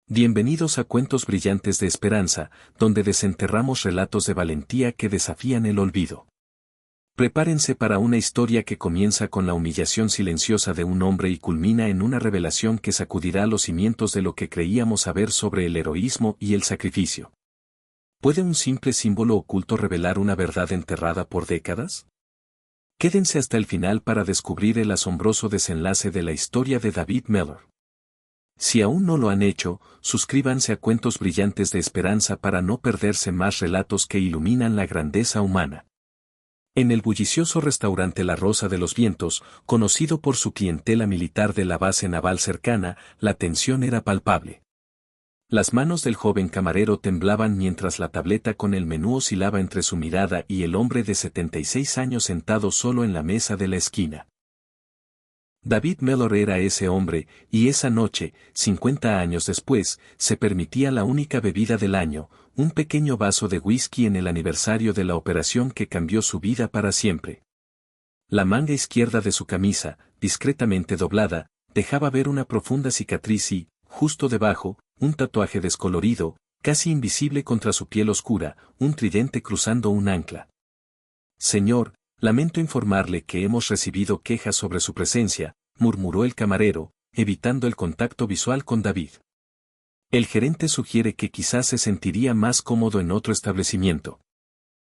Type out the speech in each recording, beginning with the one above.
Bienvenidos a Cuentos Brillantes de Esperanza, donde desenterramos relatos de valentía que desafían el olvido. Prepárense para una historia que comienza con la humillación silenciosa de un hombre y culmina en una revelación que sacudirá los cimientos de lo que creíamos saber sobre el heroísmo y el sacrificio. ¿Puede un simple símbolo oculto revelar una verdad enterrada por décadas? Quédense hasta el final para descubrir el asombroso desenlace de la historia de David Mellor. Si aún no lo han hecho, suscríbanse a Cuentos Brillantes de Esperanza para no perderse más relatos que iluminan la grandeza humana. En el bullicioso restaurante La Rosa de los Vientos, conocido por su clientela militar de la base naval cercana, la tensión era palpable. Las manos del joven camarero temblaban mientras la tableta con el menú oscilaba entre su mirada y el hombre de 76 años sentado solo en la mesa de la esquina. David Mellor era ese hombre, y esa noche, 50 años después, se permitía la única bebida del año, un pequeño vaso de whisky en el aniversario de la operación que cambió su vida para siempre. La manga izquierda de su camisa, discretamente doblada, dejaba ver una profunda cicatriz y, justo debajo, un tatuaje descolorido, casi invisible contra su piel oscura, un tridente cruzando un ancla. Señor, lamento informarle que hemos recibido quejas sobre su presencia, murmuró el camarero, evitando el contacto visual con David. El gerente sugiere que quizás se sentiría más cómodo en otro establecimiento.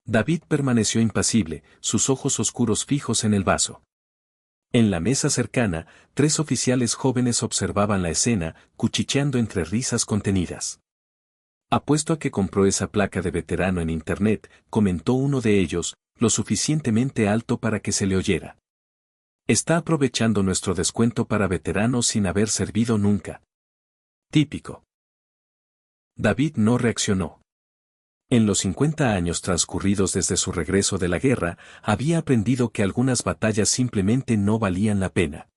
David permaneció impasible, sus ojos oscuros fijos en el vaso. En la mesa cercana, 3 oficiales jóvenes observaban la escena, cuchicheando entre risas contenidas. Apuesto a que compró esa placa de veterano en internet, comentó uno de ellos, lo suficientemente alto para que se le oyera. Está aprovechando nuestro descuento para veteranos sin haber servido nunca. Típico. David no reaccionó. En los 50 años transcurridos desde su regreso de la guerra, había aprendido que algunas batallas simplemente no valían la pena.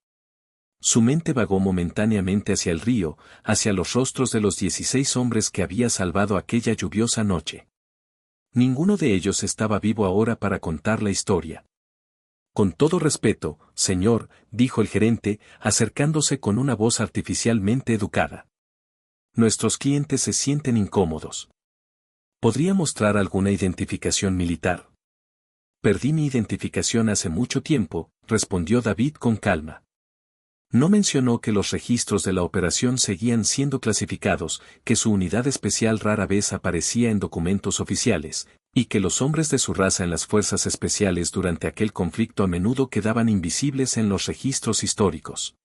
Su mente vagó momentáneamente hacia el río, hacia los rostros de los 16 hombres que había salvado aquella lluviosa noche. Ninguno de ellos estaba vivo ahora para contar la historia. Con todo respeto, señor, dijo el gerente, acercándose con una voz artificialmente educada. Nuestros clientes se sienten incómodos. ¿Podría mostrar alguna identificación militar? Perdí mi identificación hace mucho tiempo, respondió David con calma. No mencionó que los registros de la operación seguían siendo clasificados, que su unidad especial rara vez aparecía en documentos oficiales, y que los hombres de su raza en las fuerzas especiales durante aquel conflicto a menudo quedaban invisibles en los registros históricos.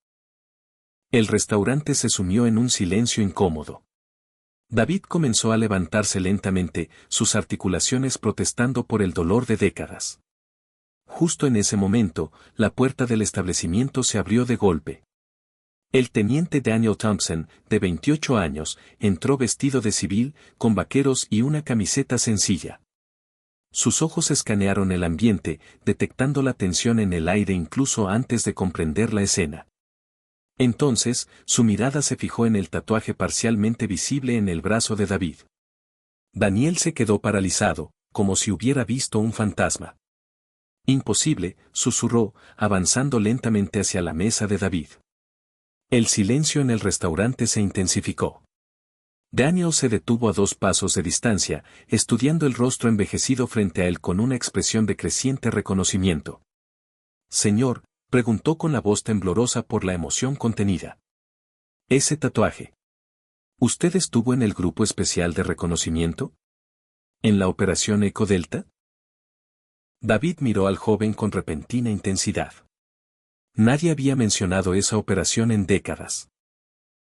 El restaurante se sumió en un silencio incómodo. David comenzó a levantarse lentamente, sus articulaciones protestando por el dolor de décadas. Justo en ese momento, la puerta del establecimiento se abrió de golpe. El teniente Daniel Thompson, de 28 años, entró vestido de civil, con vaqueros y una camiseta sencilla. Sus ojos escanearon el ambiente, detectando la tensión en el aire incluso antes de comprender la escena. Entonces, su mirada se fijó en el tatuaje parcialmente visible en el brazo de David. Daniel se quedó paralizado, como si hubiera visto un fantasma. Imposible, susurró, avanzando lentamente hacia la mesa de David. El silencio en el restaurante se intensificó. Daniel se detuvo a 2 pasos de distancia, estudiando el rostro envejecido frente a él con una expresión de creciente reconocimiento. Señor, preguntó con la voz temblorosa por la emoción contenida. Ese tatuaje. ¿Usted estuvo en el grupo especial de reconocimiento? ¿En la operación Eco Delta? David miró al joven con repentina intensidad. Nadie había mencionado esa operación en décadas.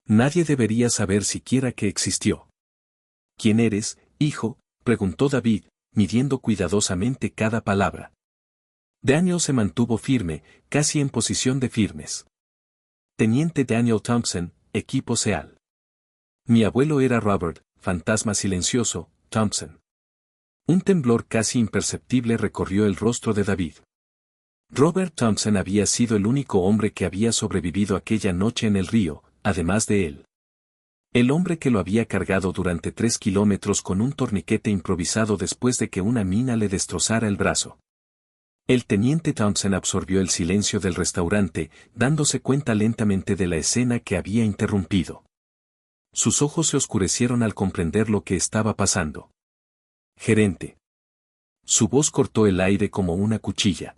Nadie debería saber siquiera que existió. ¿Quién eres, hijo?, preguntó David, midiendo cuidadosamente cada palabra. Daniel se mantuvo firme, casi en posición de firmes. Teniente Daniel Thompson, equipo SEAL. Mi abuelo era Robert, fantasma silencioso, Thompson. Un temblor casi imperceptible recorrió el rostro de David. Robert Thompson había sido el único hombre que había sobrevivido aquella noche en el río, además de él. El hombre que lo había cargado durante 3 kilómetros con un torniquete improvisado después de que una mina le destrozara el brazo. El teniente Thompson absorbió el silencio del restaurante, dándose cuenta lentamente de la escena que había interrumpido. Sus ojos se oscurecieron al comprender lo que estaba pasando. Gerente. Su voz cortó el aire como una cuchilla.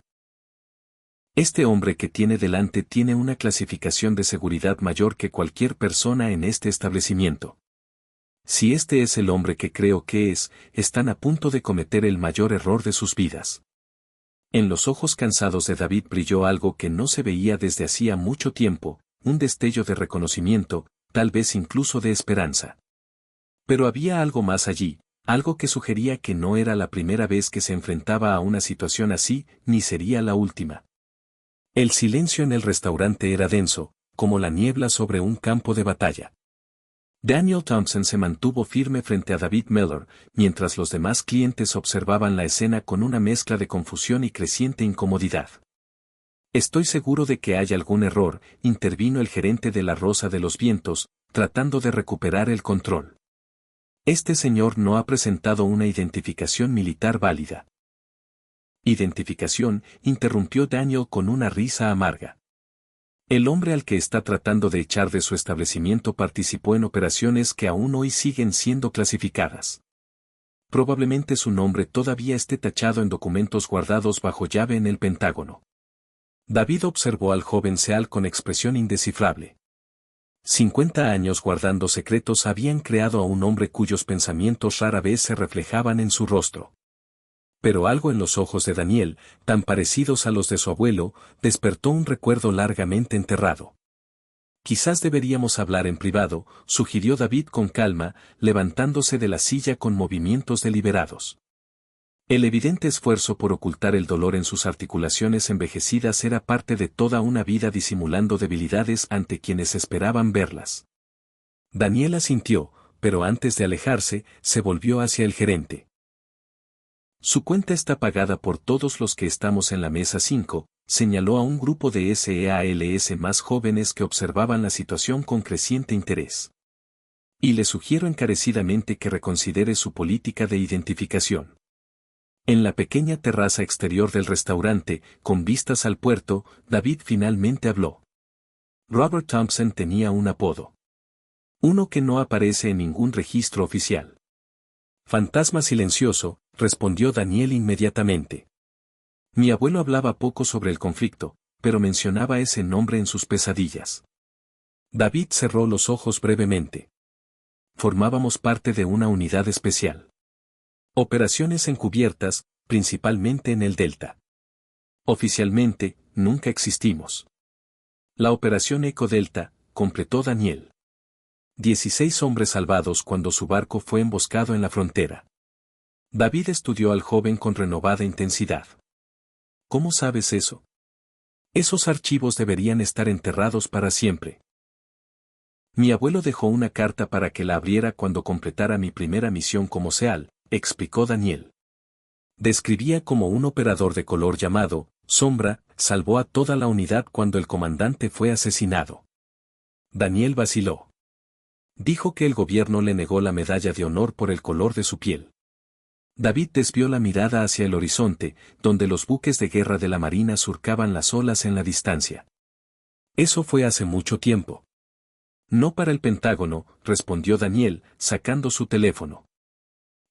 Este hombre que tiene delante tiene una clasificación de seguridad mayor que cualquier persona en este establecimiento. Si este es el hombre que creo que es, están a punto de cometer el mayor error de sus vidas. En los ojos cansados de David brilló algo que no se veía desde hacía mucho tiempo, un destello de reconocimiento, tal vez incluso de esperanza. Pero había algo más allí, algo que sugería que no era la primera vez que se enfrentaba a una situación así, ni sería la última. El silencio en el restaurante era denso, como la niebla sobre un campo de batalla. Daniel Thompson se mantuvo firme frente a David Miller, mientras los demás clientes observaban la escena con una mezcla de confusión y creciente incomodidad. Estoy seguro de que hay algún error, intervino el gerente de la Rosa de los Vientos, tratando de recuperar el control. Este señor no ha presentado una identificación militar válida. Identificación, interrumpió Daniel con una risa amarga. El hombre al que está tratando de echar de su establecimiento participó en operaciones que aún hoy siguen siendo clasificadas. Probablemente su nombre todavía esté tachado en documentos guardados bajo llave en el Pentágono. David observó al joven Seal con expresión indescifrable. 50 años guardando secretos habían creado a un hombre cuyos pensamientos rara vez se reflejaban en su rostro. Pero algo en los ojos de Daniel, tan parecidos a los de su abuelo, despertó un recuerdo largamente enterrado. Quizás deberíamos hablar en privado, sugirió David con calma, levantándose de la silla con movimientos deliberados. El evidente esfuerzo por ocultar el dolor en sus articulaciones envejecidas era parte de toda una vida disimulando debilidades ante quienes esperaban verlas. Daniel asintió, pero antes de alejarse, se volvió hacia el gerente. Su cuenta está pagada por todos los que estamos en la mesa 5, señaló a un grupo de SEALS más jóvenes que observaban la situación con creciente interés. Y le sugiero encarecidamente que reconsidere su política de identificación. En la pequeña terraza exterior del restaurante, con vistas al puerto, David finalmente habló. Robert Thompson tenía un apodo. Uno que no aparece en ningún registro oficial. Fantasma silencioso, respondió Daniel inmediatamente. Mi abuelo hablaba poco sobre el conflicto, pero mencionaba ese nombre en sus pesadillas. David cerró los ojos brevemente. Formábamos parte de una unidad especial. Operaciones encubiertas, principalmente en el Delta. Oficialmente, nunca existimos. La operación Eco Delta, completó Daniel. 16 hombres salvados cuando su barco fue emboscado en la frontera. David estudió al joven con renovada intensidad. ¿Cómo sabes eso? Esos archivos deberían estar enterrados para siempre. Mi abuelo dejó una carta para que la abriera cuando completara mi primera misión como SEAL, explicó Daniel. Describía como un operador de color llamado Sombra, salvó a toda la unidad cuando el comandante fue asesinado. Daniel vaciló. Dijo que el gobierno le negó la medalla de honor por el color de su piel. David desvió la mirada hacia el horizonte, donde los buques de guerra de la Marina surcaban las olas en la distancia. Eso fue hace mucho tiempo. No para el Pentágono, respondió Daniel, sacando su teléfono.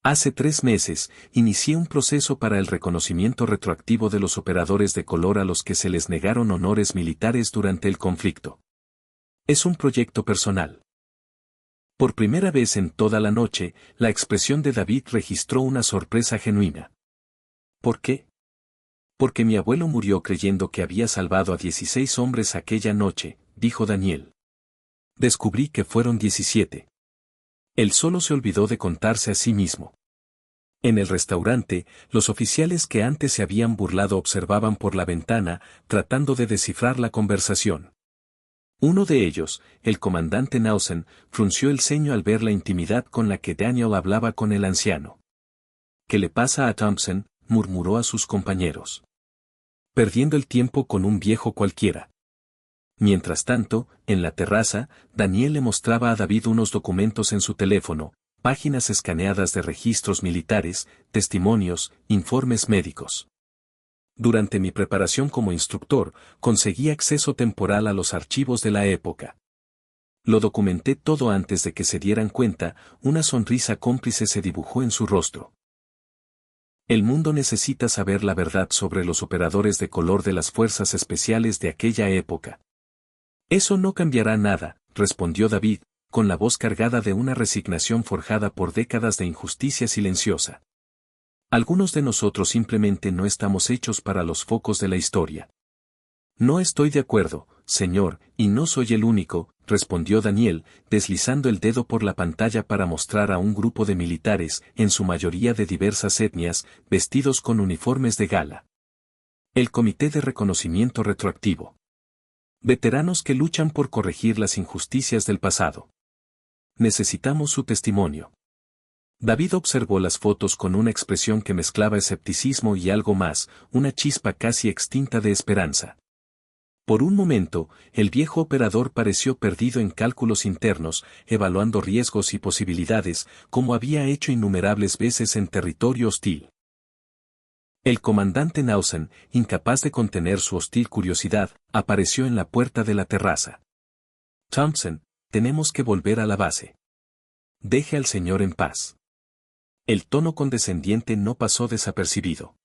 Hace 3 meses, inicié un proceso para el reconocimiento retroactivo de los operadores de color a los que se les negaron honores militares durante el conflicto. Es un proyecto personal. Por primera vez en toda la noche, la expresión de David registró una sorpresa genuina. ¿Por qué? Porque mi abuelo murió creyendo que había salvado a 16 hombres aquella noche, dijo Daniel. Descubrí que fueron 17. Él solo se olvidó de contarse a sí mismo. En el restaurante, los oficiales que antes se habían burlado observaban por la ventana, tratando de descifrar la conversación. Uno de ellos, el comandante Nausen, frunció el ceño al ver la intimidad con la que Daniel hablaba con el anciano. ¿Qué le pasa a Thompson?, murmuró a sus compañeros. Perdiendo el tiempo con un viejo cualquiera. Mientras tanto, en la terraza, Daniel le mostraba a David unos documentos en su teléfono, páginas escaneadas de registros militares, testimonios, informes médicos. Durante mi preparación como instructor, conseguí acceso temporal a los archivos de la época. Lo documenté todo antes de que se dieran cuenta, una sonrisa cómplice se dibujó en su rostro. El mundo necesita saber la verdad sobre los operadores de color de las fuerzas especiales de aquella época. Eso no cambiará nada, respondió David, con la voz cargada de una resignación forjada por décadas de injusticia silenciosa. Algunos de nosotros simplemente no estamos hechos para los focos de la historia. No estoy de acuerdo, señor, y no soy el único, respondió Daniel, deslizando el dedo por la pantalla para mostrar a un grupo de militares, en su mayoría de diversas etnias, vestidos con uniformes de gala. El Comité de Reconocimiento Retroactivo. Veteranos que luchan por corregir las injusticias del pasado. Necesitamos su testimonio. David observó las fotos con una expresión que mezclaba escepticismo y algo más, una chispa casi extinta de esperanza. Por un momento, el viejo operador pareció perdido en cálculos internos, evaluando riesgos y posibilidades, como había hecho innumerables veces en territorio hostil. El comandante Nausen, incapaz de contener su hostil curiosidad, apareció en la puerta de la terraza. Thompson, tenemos que volver a la base. Deje al señor en paz. El tono condescendiente no pasó desapercibido.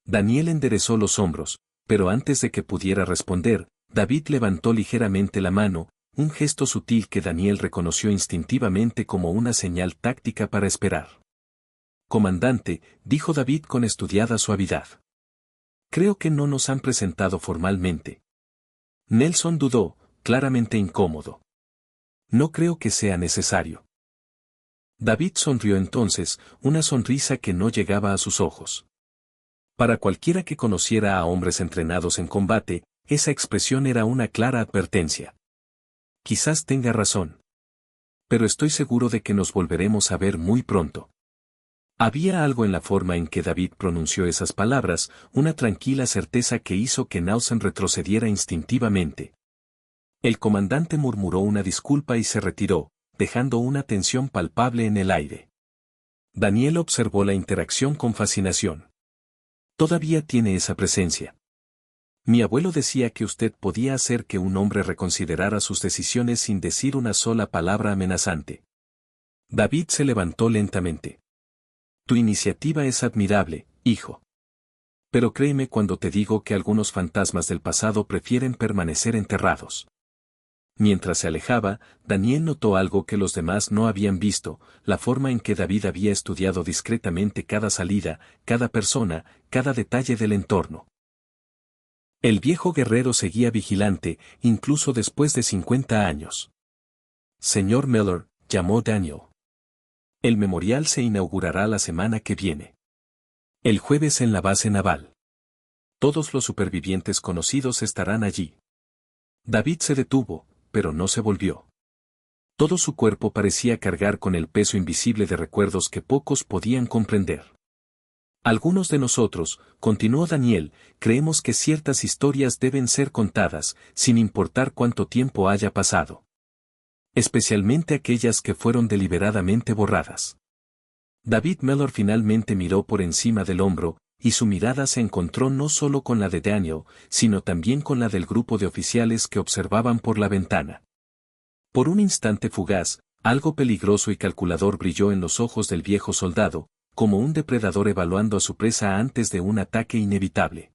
Daniel enderezó los hombros, pero antes de que pudiera responder, David levantó ligeramente la mano, un gesto sutil que Daniel reconoció instintivamente como una señal táctica para esperar. Comandante, dijo David con estudiada suavidad. Creo que no nos han presentado formalmente. Nelson dudó, claramente incómodo. No creo que sea necesario. David sonrió entonces, una sonrisa que no llegaba a sus ojos. Para cualquiera que conociera a hombres entrenados en combate, esa expresión era una clara advertencia. Quizás tenga razón. Pero estoy seguro de que nos volveremos a ver muy pronto. Había algo en la forma en que David pronunció esas palabras, una tranquila certeza que hizo que Nausen retrocediera instintivamente. El comandante murmuró una disculpa y se retiró, dejando una tensión palpable en el aire. Daniel observó la interacción con fascinación. Todavía tiene esa presencia. Mi abuelo decía que usted podía hacer que un hombre reconsiderara sus decisiones sin decir una sola palabra amenazante. David se levantó lentamente. Tu iniciativa es admirable, hijo. Pero créeme cuando te digo que algunos fantasmas del pasado prefieren permanecer enterrados. Mientras se alejaba, Daniel notó algo que los demás no habían visto, la forma en que David había estudiado discretamente cada salida, cada persona, cada detalle del entorno. El viejo guerrero seguía vigilante, incluso después de 50 años. Señor Miller, llamó Daniel. El memorial se inaugurará la semana que viene. El jueves en la base naval. Todos los supervivientes conocidos estarán allí. David se detuvo, pero no se volvió. Todo su cuerpo parecía cargar con el peso invisible de recuerdos que pocos podían comprender. Algunos de nosotros, continuó Daniel, creemos que ciertas historias deben ser contadas, sin importar cuánto tiempo haya pasado. Especialmente aquellas que fueron deliberadamente borradas. David Mellor finalmente miró por encima del hombro, y su mirada se encontró no solo con la de Daniel, sino también con la del grupo de oficiales que observaban por la ventana. Por un instante fugaz, algo peligroso y calculador brilló en los ojos del viejo soldado, como un depredador evaluando a su presa antes de un ataque inevitable.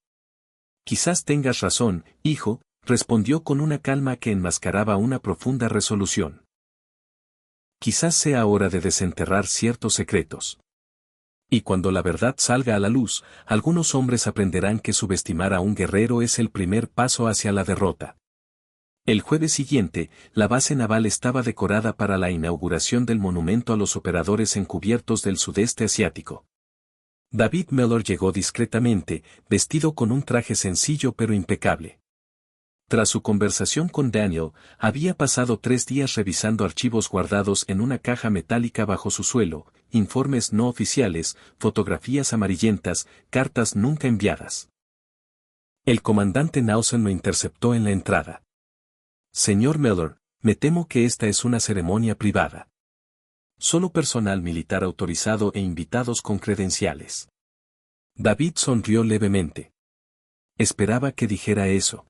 Quizás tengas razón, hijo, respondió con una calma que enmascaraba una profunda resolución. Quizás sea hora de desenterrar ciertos secretos. Y cuando la verdad salga a la luz, algunos hombres aprenderán que subestimar a un guerrero es el primer paso hacia la derrota. El jueves siguiente, la base naval estaba decorada para la inauguración del monumento a los operadores encubiertos del sudeste asiático. David Mellor llegó discretamente, vestido con un traje sencillo pero impecable. Tras su conversación con Daniel, había pasado 3 días revisando archivos guardados en una caja metálica bajo su suelo, informes no oficiales, fotografías amarillentas, cartas nunca enviadas. El comandante Nausen lo interceptó en la entrada. Señor Mellor, me temo que esta es una ceremonia privada. Solo personal militar autorizado e invitados con credenciales. David sonrió levemente. Esperaba que dijera eso.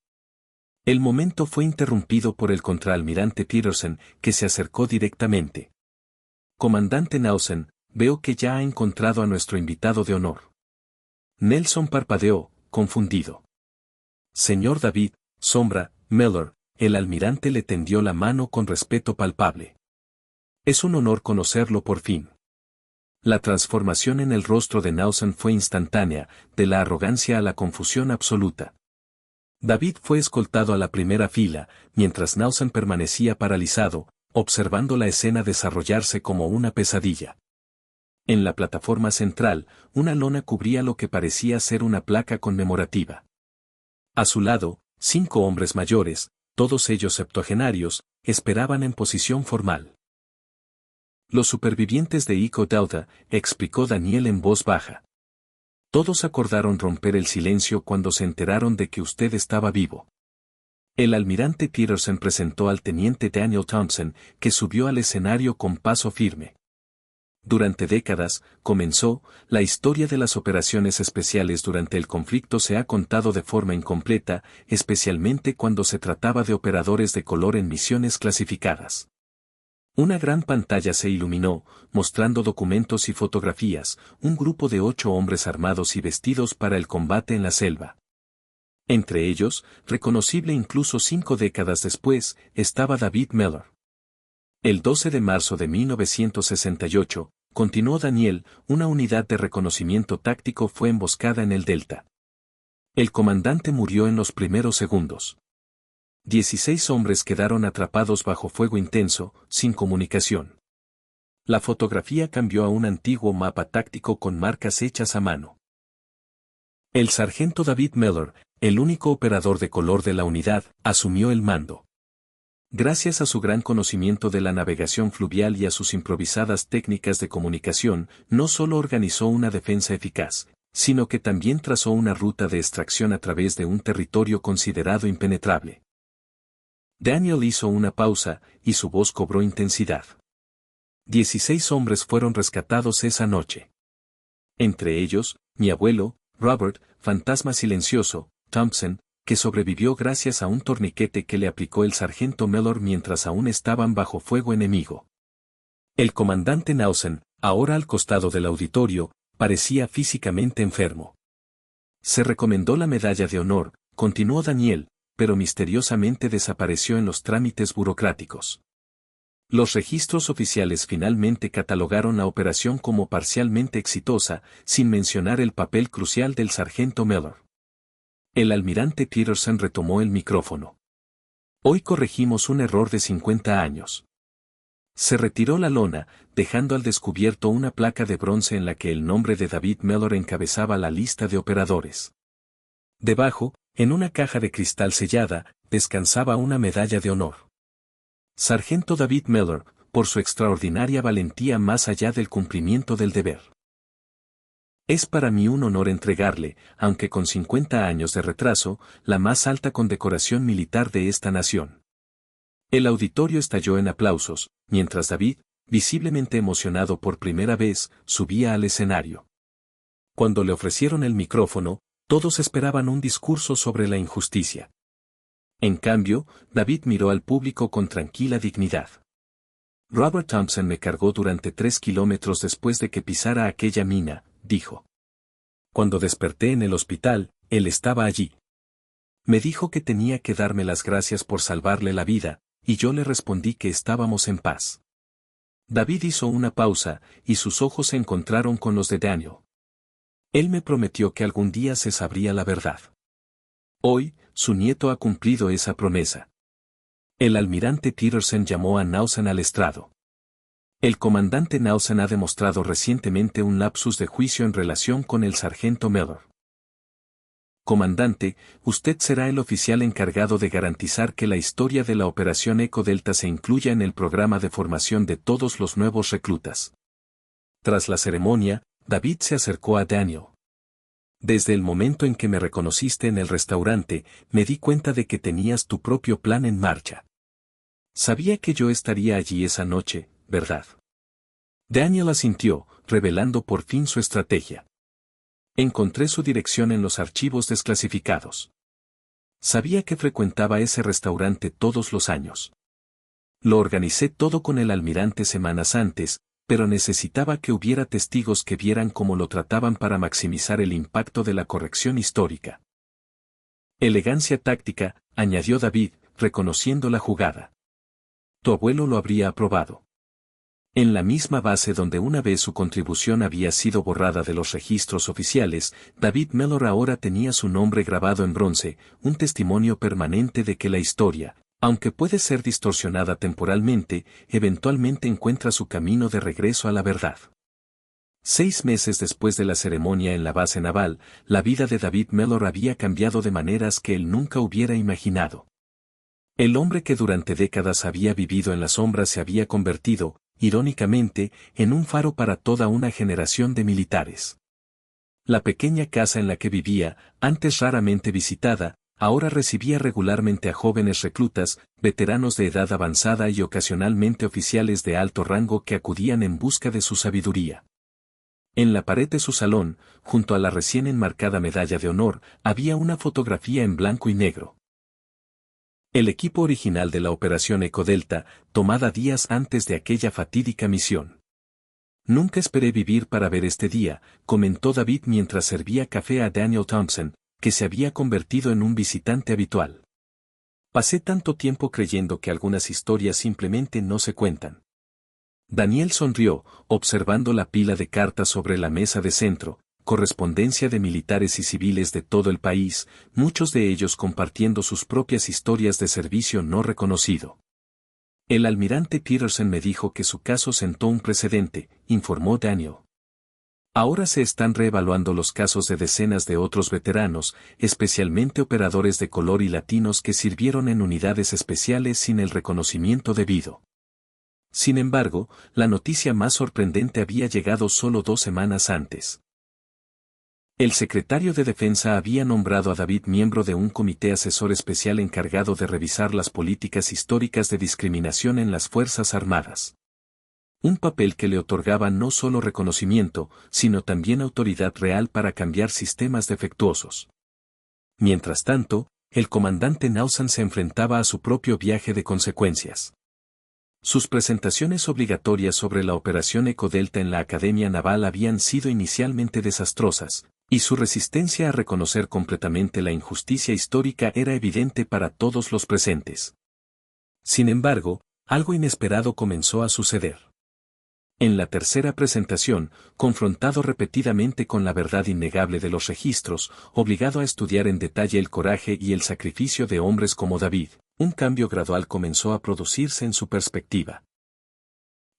El momento fue interrumpido por el contraalmirante Peterson, que se acercó directamente. Comandante Nelson, veo que ya ha encontrado a nuestro invitado de honor. Nelson parpadeó, confundido. Señor David, Sombra, Mellor, el almirante le tendió la mano con respeto palpable. Es un honor conocerlo por fin. La transformación en el rostro de Nelson fue instantánea, de la arrogancia a la confusión absoluta. David fue escoltado a la primera fila, mientras Nelson permanecía paralizado, observando la escena desarrollarse como una pesadilla. En la plataforma central, una lona cubría lo que parecía ser una placa conmemorativa. A su lado, 5 hombres mayores, todos ellos septuagenarios, esperaban en posición formal. Los supervivientes de Echo Delta, explicó Daniel en voz baja. Todos acordaron romper el silencio cuando se enteraron de que usted estaba vivo. El almirante Peterson presentó al teniente Daniel Thompson, que subió al escenario con paso firme. Durante décadas, comenzó, la historia de las operaciones especiales durante el conflicto se ha contado de forma incompleta, especialmente cuando se trataba de operadores de color en misiones clasificadas. Una gran pantalla se iluminó, mostrando documentos y fotografías, un grupo de 8 hombres armados y vestidos para el combate en la selva. Entre ellos, reconocible incluso 5 décadas después, estaba David Mellor. El 12 de marzo de 1968, continuó Daniel, una unidad de reconocimiento táctico fue emboscada en el Delta. El comandante murió en los primeros segundos. 16 hombres quedaron atrapados bajo fuego intenso, sin comunicación. La fotografía cambió a un antiguo mapa táctico con marcas hechas a mano. El sargento David Mellor, el único operador de color de la unidad, asumió el mando. Gracias a su gran conocimiento de la navegación fluvial y a sus improvisadas técnicas de comunicación, no solo organizó una defensa eficaz, sino que también trazó una ruta de extracción a través de un territorio considerado impenetrable. Daniel hizo una pausa, y su voz cobró intensidad. 16 hombres fueron rescatados esa noche. Entre ellos, mi abuelo, Robert, fantasma silencioso, Thompson, que sobrevivió gracias a un torniquete que le aplicó el sargento Mellor mientras aún estaban bajo fuego enemigo. El comandante Nelson, ahora al costado del auditorio, parecía físicamente enfermo. Se recomendó la medalla de honor, continuó Daniel, pero misteriosamente desapareció en los trámites burocráticos. Los registros oficiales finalmente catalogaron la operación como parcialmente exitosa, sin mencionar el papel crucial del sargento Mellor. El almirante Peterson retomó el micrófono. Hoy corregimos un error de 50 años. Se retiró la lona, dejando al descubierto una placa de bronce en la que el nombre de David Mellor encabezaba la lista de operadores. Debajo, en una caja de cristal sellada, descansaba una medalla de honor. Sargento David Mellor, por su extraordinaria valentía más allá del cumplimiento del deber. Es para mí un honor entregarle, aunque con 50 años de retraso, la más alta condecoración militar de esta nación. El auditorio estalló en aplausos, mientras David, visiblemente emocionado por primera vez, subía al escenario. Cuando le ofrecieron el micrófono, todos esperaban un discurso sobre la injusticia. En cambio, David miró al público con tranquila dignidad. Robert Thompson me cargó durante 3 kilómetros después de que pisara aquella mina, dijo. Cuando desperté en el hospital, él estaba allí. Me dijo que tenía que darme las gracias por salvarle la vida, y yo le respondí que estábamos en paz. David hizo una pausa, y sus ojos se encontraron con los de Daniel. Él me prometió que algún día se sabría la verdad. Hoy, su nieto ha cumplido esa promesa. El almirante Peterson llamó a Nelson al estrado. El comandante Nelson ha demostrado recientemente un lapsus de juicio en relación con el sargento Mellor. Comandante, usted será el oficial encargado de garantizar que la historia de la operación Echo Delta se incluya en el programa de formación de todos los nuevos reclutas. Tras la ceremonia, David se acercó a Daniel. Desde el momento en que me reconociste en el restaurante, me di cuenta de que tenías tu propio plan en marcha. Sabía que yo estaría allí esa noche, ¿verdad? Daniel asintió, revelando por fin su estrategia. Encontré su dirección en los archivos desclasificados. Sabía que frecuentaba ese restaurante todos los años. Lo organicé todo con el almirante semanas antes, pero necesitaba que hubiera testigos que vieran cómo lo trataban para maximizar el impacto de la corrección histórica. Elegancia táctica, añadió David, reconociendo la jugada. Tu abuelo lo habría aprobado. En la misma base donde una vez su contribución había sido borrada de los registros oficiales, David Mellor ahora tenía su nombre grabado en bronce, un testimonio permanente de que la historia, aunque puede ser distorsionada temporalmente, eventualmente encuentra su camino de regreso a la verdad. 6 meses después de la ceremonia en la base naval, la vida de David Mellor había cambiado de maneras que él nunca hubiera imaginado. El hombre que durante décadas había vivido en las sombras se había convertido, irónicamente, en un faro para toda una generación de militares. La pequeña casa en la que vivía, antes raramente visitada, ahora recibía regularmente a jóvenes reclutas, veteranos de edad avanzada y ocasionalmente oficiales de alto rango que acudían en busca de su sabiduría. En la pared de su salón, junto a la recién enmarcada medalla de honor, había una fotografía en blanco y negro. El equipo original de la Operación Eco Delta, tomada días antes de aquella fatídica misión. Nunca esperé vivir para ver este día, comentó David mientras servía café a Daniel Thompson, que se había convertido en un visitante habitual. Pasé tanto tiempo creyendo que algunas historias simplemente no se cuentan. Daniel sonrió, observando la pila de cartas sobre la mesa de centro, correspondencia de militares y civiles de todo el país, muchos de ellos compartiendo sus propias historias de servicio no reconocido. El almirante Peterson me dijo que su caso sentó un precedente, informó Daniel. Ahora se están reevaluando los casos de decenas de otros veteranos, especialmente operadores de color y latinos que sirvieron en unidades especiales sin el reconocimiento debido. Sin embargo, la noticia más sorprendente había llegado solo 2 semanas antes. El secretario de Defensa había nombrado a David miembro de un comité asesor especial encargado de revisar las políticas históricas de discriminación en las Fuerzas Armadas. Un papel que le otorgaba no solo reconocimiento, sino también autoridad real para cambiar sistemas defectuosos. Mientras tanto, el comandante Naussan se enfrentaba a su propio viaje de consecuencias. Sus presentaciones obligatorias sobre la Operación Eco Delta en la Academia Naval habían sido inicialmente desastrosas, y su resistencia a reconocer completamente la injusticia histórica era evidente para todos los presentes. Sin embargo, algo inesperado comenzó a suceder. En la tercera presentación, confrontado repetidamente con la verdad innegable de los registros, obligado a estudiar en detalle el coraje y el sacrificio de hombres como David, un cambio gradual comenzó a producirse en su perspectiva.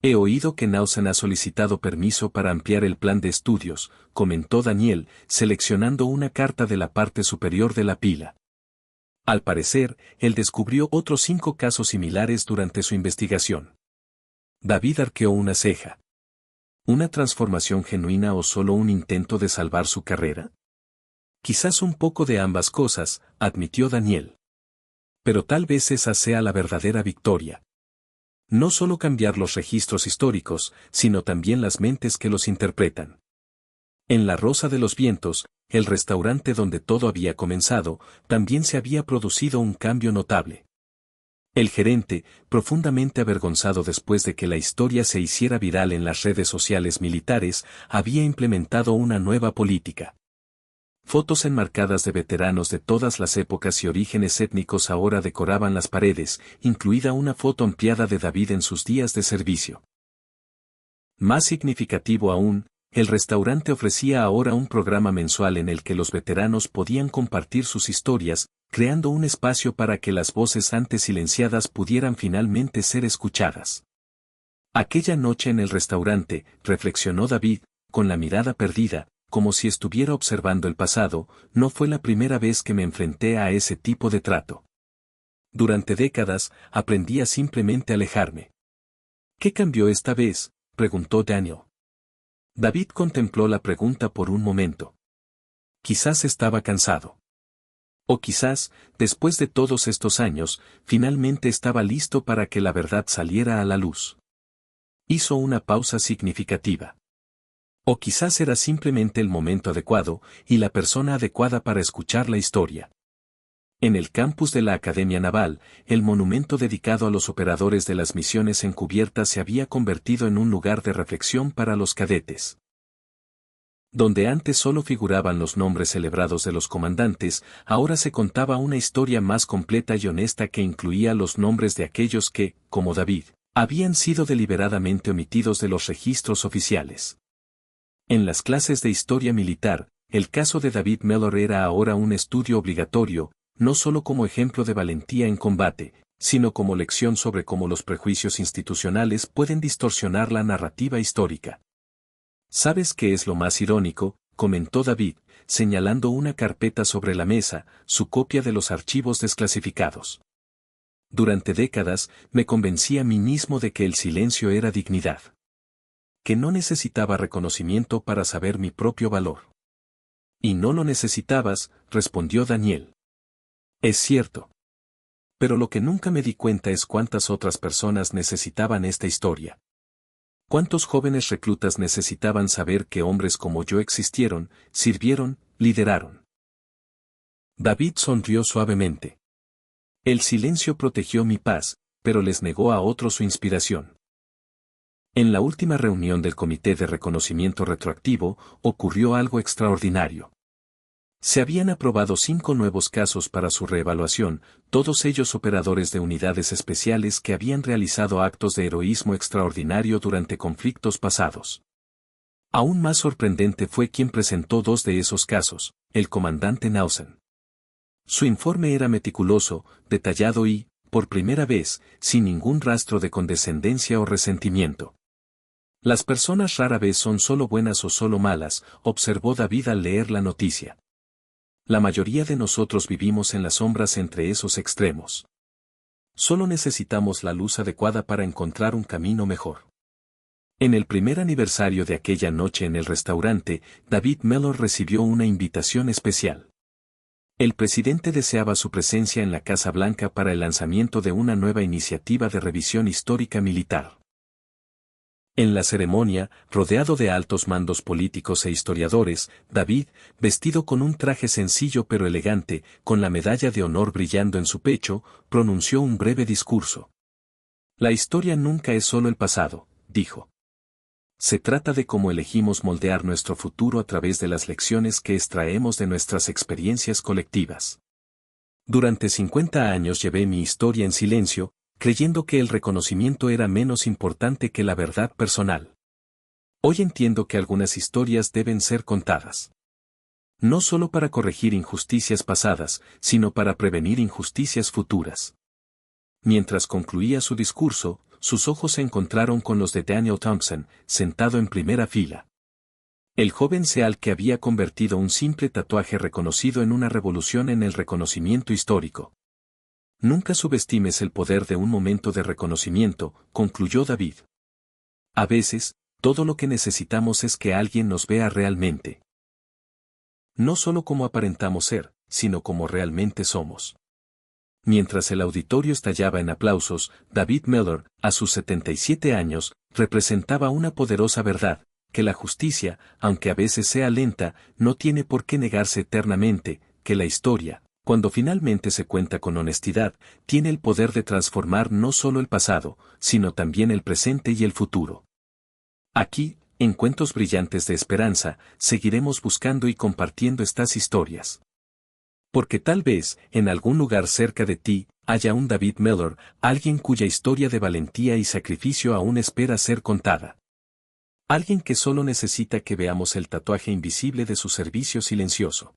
He oído que Naussan ha solicitado permiso para ampliar el plan de estudios, comentó Daniel, seleccionando una carta de la parte superior de la pila. Al parecer, él descubrió otros 5 casos similares durante su investigación. David arqueó una ceja. ¿Una transformación genuina o solo un intento de salvar su carrera? Quizás un poco de ambas cosas, admitió Daniel. Pero tal vez esa sea la verdadera victoria. No solo cambiar los registros históricos, sino también las mentes que los interpretan. En La Rosa de los Vientos, el restaurante donde todo había comenzado, también se había producido un cambio notable. El gerente, profundamente avergonzado después de que la historia se hiciera viral en las redes sociales militares, había implementado una nueva política. Fotos enmarcadas de veteranos de todas las épocas y orígenes étnicos ahora decoraban las paredes, incluida una foto ampliada de David en sus días de servicio. Más significativo aún, el restaurante ofrecía ahora un programa mensual en el que los veteranos podían compartir sus historias, creando un espacio para que las voces antes silenciadas pudieran finalmente ser escuchadas. Aquella noche en el restaurante, reflexionó David, con la mirada perdida, como si estuviera observando el pasado, no fue la primera vez que me enfrenté a ese tipo de trato. Durante décadas, aprendí a simplemente alejarme. ¿Qué cambió esta vez?, preguntó Daniel. David contempló la pregunta por un momento. Quizás estaba cansado. O quizás, después de todos estos años, finalmente estaba listo para que la verdad saliera a la luz. Hizo una pausa significativa. O quizás era simplemente el momento adecuado, y la persona adecuada para escuchar la historia. En el campus de la Academia Naval, el monumento dedicado a los operadores de las misiones encubiertas se había convertido en un lugar de reflexión para los cadetes. Donde antes solo figuraban los nombres celebrados de los comandantes, ahora se contaba una historia más completa y honesta que incluía los nombres de aquellos que, como David, habían sido deliberadamente omitidos de los registros oficiales. En las clases de historia militar, el caso de David Mellor era ahora un estudio obligatorio, no solo como ejemplo de valentía en combate, sino como lección sobre cómo los prejuicios institucionales pueden distorsionar la narrativa histórica. ¿Sabes qué es lo más irónico?, comentó David, señalando una carpeta sobre la mesa, su copia de los archivos desclasificados. Durante décadas, me convencí a mí mismo de que el silencio era dignidad. Que no necesitaba reconocimiento para saber mi propio valor. Y no lo necesitabas, respondió Daniel. Es cierto. Pero lo que nunca me di cuenta es cuántas otras personas necesitaban esta historia. ¿Cuántos jóvenes reclutas necesitaban saber que hombres como yo existieron, sirvieron, lideraron? David sonrió suavemente. El silencio protegió mi paz, pero les negó a otros su inspiración. En la última reunión del Comité de Reconocimiento Retroactivo, ocurrió algo extraordinario. Se habían aprobado 5 nuevos casos para su reevaluación, todos ellos operadores de unidades especiales que habían realizado actos de heroísmo extraordinario durante conflictos pasados. Aún más sorprendente fue quien presentó 2 de esos casos, el comandante Nausen. Su informe era meticuloso, detallado y, por primera vez, sin ningún rastro de condescendencia o resentimiento. Las personas rara vez son solo buenas o solo malas, observó David al leer la noticia. La mayoría de nosotros vivimos en las sombras entre esos extremos. Solo necesitamos la luz adecuada para encontrar un camino mejor. En el primer aniversario de aquella noche en el restaurante, David Mellor recibió una invitación especial. El presidente deseaba su presencia en la Casa Blanca para el lanzamiento de una nueva iniciativa de revisión histórica militar. En la ceremonia, rodeado de altos mandos políticos e historiadores, David, vestido con un traje sencillo pero elegante, con la medalla de honor brillando en su pecho, pronunció un breve discurso. La historia nunca es solo el pasado, dijo. Se trata de cómo elegimos moldear nuestro futuro a través de las lecciones que extraemos de nuestras experiencias colectivas. Durante 50 años llevé mi historia en silencio, creyendo que el reconocimiento era menos importante que la verdad personal. Hoy entiendo que algunas historias deben ser contadas. No solo para corregir injusticias pasadas, sino para prevenir injusticias futuras. Mientras concluía su discurso, sus ojos se encontraron con los de Daniel Thompson, sentado en primera fila. El joven Seal que había convertido un simple tatuaje reconocido en una revolución en el reconocimiento histórico. Nunca subestimes el poder de un momento de reconocimiento, concluyó David. A veces, todo lo que necesitamos es que alguien nos vea realmente. No solo como aparentamos ser, sino como realmente somos. Mientras el auditorio estallaba en aplausos, David Mellor, a sus 77 años, representaba una poderosa verdad, que la justicia, aunque a veces sea lenta, no tiene por qué negarse eternamente, que la historia, cuando finalmente se cuenta con honestidad, tiene el poder de transformar no solo el pasado, sino también el presente y el futuro. Aquí, en Cuentos Brillantes de Esperanza, seguiremos buscando y compartiendo estas historias. Porque tal vez, en algún lugar cerca de ti, haya un David Mellor, alguien cuya historia de valentía y sacrificio aún espera ser contada. Alguien que solo necesita que veamos el tatuaje invisible de su servicio silencioso.